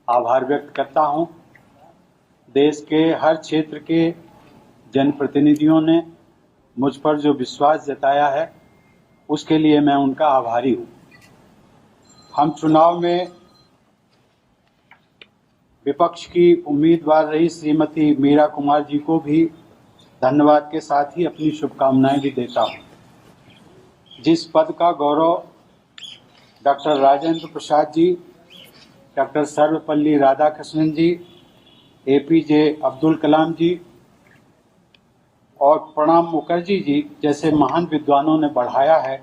आभार व्यक्त करता हूं। देश के हर क्षेत्र के जनप्रतिनिधियों ने मुझ पर जो विश्वास जताया है उसके लिए मैं उनका आभारी हूं। हम चुनाव में विपक्ष की उम्मीदवार रही श्रीमती मीरा कुमार जी को भी धन्यवाद के साथ ही अपनी शुभकामनाएं भी देता हूं। जिस पद का गौरव डॉक्टर राजेंद्र प्रसाद जी, डॉक्टर सर्वपल्ली राधाकृष्णन जी, APJ अब्दुल कलाम जी और प्रणब मुखर्जी जी जैसे महान विद्वानों ने बढ़ाया है,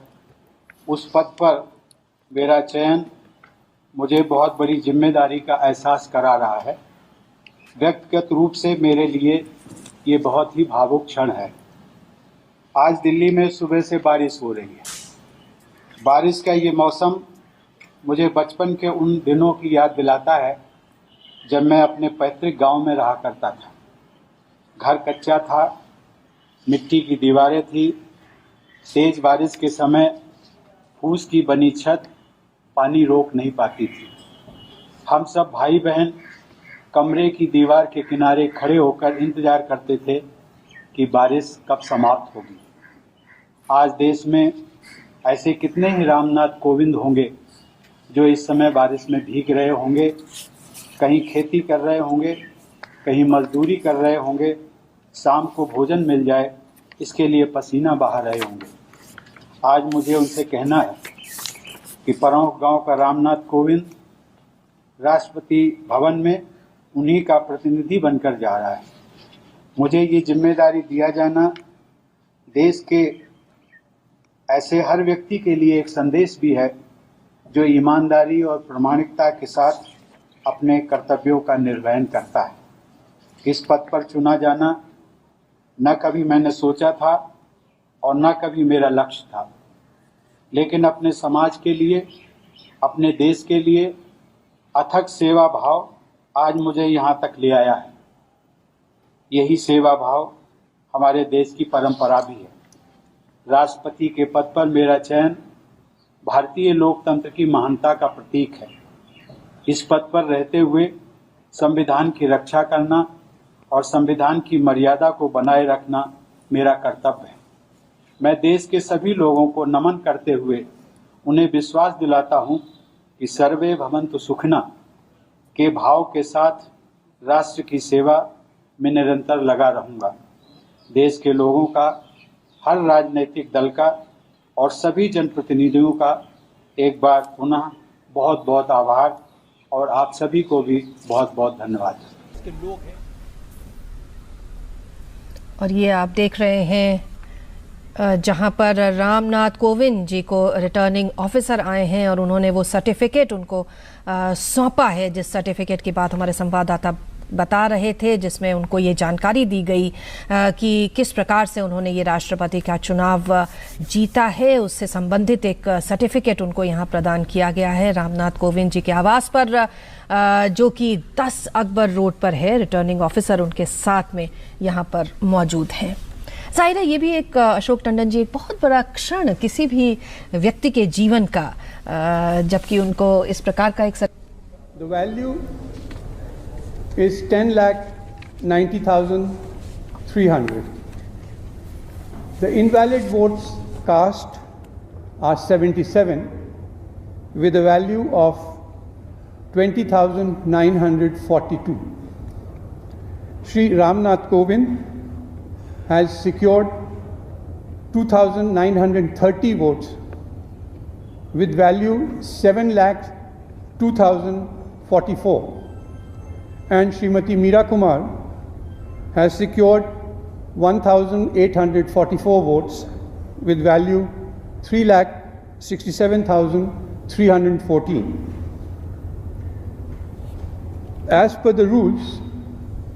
उस पद पर मेरा चयन मुझे बहुत बड़ी जिम्मेदारी का एहसास करा रहा है। व्यक्तिगत रूप से मेरे लिए ये बहुत ही भावुक क्षण है। आज दिल्ली में सुबह से बारिश हो रही है। बारिश का ये मौसम मुझे बचपन के उन दिनों की याद दिलाता है जब मैं अपने पैतृक गांव में रहा करता था। घर कच्चा था, मिट्टी की दीवारें थी। तेज बारिश के समय फूस की बनी छत पानी रोक नहीं पाती थी। हम सब भाई बहन कमरे की दीवार के किनारे खड़े होकर इंतजार करते थे कि बारिश कब समाप्त होगी। आज देश में ऐसे कितने ही रामनाथ कोविंद होंगे जो इस समय बारिश में भीग रहे होंगे, कहीं खेती कर रहे होंगे, कहीं मजदूरी कर रहे होंगे, शाम को भोजन मिल जाए इसके लिए पसीना बहा रहे होंगे। आज मुझे उनसे कहना है कि परौंख गांव का रामनाथ कोविंद राष्ट्रपति भवन में उन्हीं का प्रतिनिधि बनकर जा रहा है। मुझे ये जिम्मेदारी दिया जाना देश के ऐसे हर व्यक्ति के लिए एक संदेश भी है जो ईमानदारी और प्रामाणिकता के साथ अपने कर्तव्यों का निर्वहन करता है। इस पद पर चुना जाना न कभी मैंने सोचा था और न कभी मेरा लक्ष्य था, लेकिन अपने समाज के लिए, अपने देश के लिए अथक सेवा भाव आज मुझे यहाँ तक ले आया है। यही सेवा भाव हमारे देश की परंपरा भी है। राष्ट्रपति के पद पर मेरा चयन भारतीय लोकतंत्र की महानता का प्रतीक है। इस पद पर रहते हुए संविधान की रक्षा करना और संविधान की मर्यादा को बनाए रखना मेरा कर्तव्य है। मैं देश के सभी लोगों को नमन करते हुए उन्हें विश्वास दिलाता हूं कि सर्वे भवन्तु सुखिनः के भाव के साथ राष्ट्र की सेवा में निरंतर लगा रहूंगा। देश के लोगों का, हर राजनीतिक दल का और सभी जनप्रतिनिधियों का एक बार पुनः बहुत बहुत आभार और आप सभी को भी बहुत बहुत धन्यवाद। और ये आप देख रहे हैं जहां पर रामनाथ कोविंद जी को रिटर्निंग ऑफिसर आए हैं और उन्होंने वो सर्टिफिकेट उनको सौंपा है, जिस सर्टिफिकेट की बात हमारे संवाददाता बता रहे थे, जिसमें उनको ये जानकारी दी गई कि किस प्रकार से उन्होंने ये राष्ट्रपति का चुनाव जीता है। उससे संबंधित एक सर्टिफिकेट उनको यहाँ प्रदान किया गया है रामनाथ कोविंद जी के आवास पर, जो कि 10 अकबर रोड पर है। रिटर्निंग ऑफिसर उनके साथ में यहाँ पर मौजूद हैं। जाहिर है ये भी एक अशोक टंडन जी एक बहुत बड़ा क्षण किसी भी व्यक्ति के जीवन का, जबकि उनको इस प्रकार का एक The value is 10,90,300. The invalid votes cast are 77 with a value of 20,942. Shri Ramnath Kovind has secured 2,930 votes with value 7,02,044, and Srimati Meera Kumar has secured 1,844 votes with value 3,67,314. As per the rules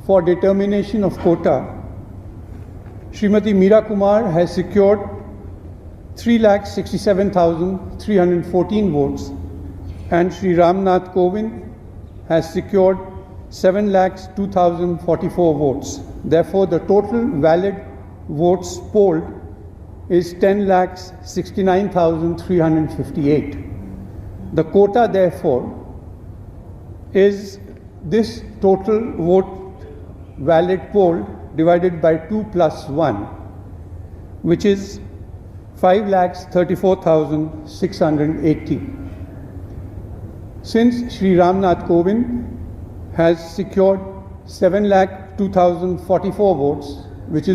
for determination of quota, Srimati Meera Kumar has secured 3,67,314 votes, and Shri Ramnath Kovind has secured 7,02,044 votes. Therefore, the total valid votes polled is 10,69,358. The quota, therefore, is this total vote valid poll divided by 2 plus 1, which is 5,34,680. Since Shri Ramnath Kovind has secured 7,02,044 votes, which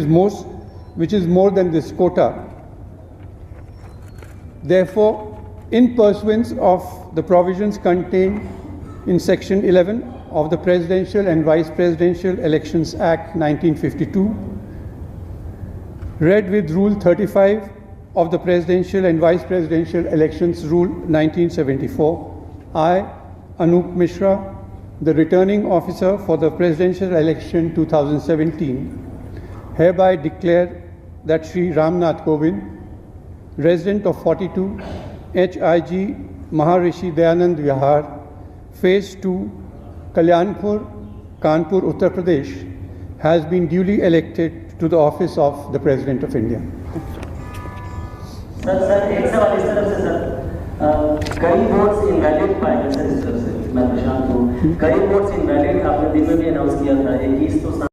is more than this quota. Therefore, in pursuance of the provisions contained in Section 11 of the Presidential and Vice Presidential Elections Act 1952, read with Rule 35 of the Presidential and Vice Presidential Elections Rule 1974, I, Anup Mishra, the Returning Officer for the Presidential Election 2017, hereby declare that Shri Ramnath Kovind, resident of 42 HIG Maharishi Dayanand Vihar, Phase 2, Kalyanpur, Kanpur, Uttar Pradesh, has been duly elected to the office of the President of India. Sir एक सवाल इस तरफ से sir, कई votes invalid पाए गए sir इस तरफ से, मैं प्रशांत हूँ, कई वोट्स इनवैलिड आपने दिन में भी अनाउंस किया था 21 तो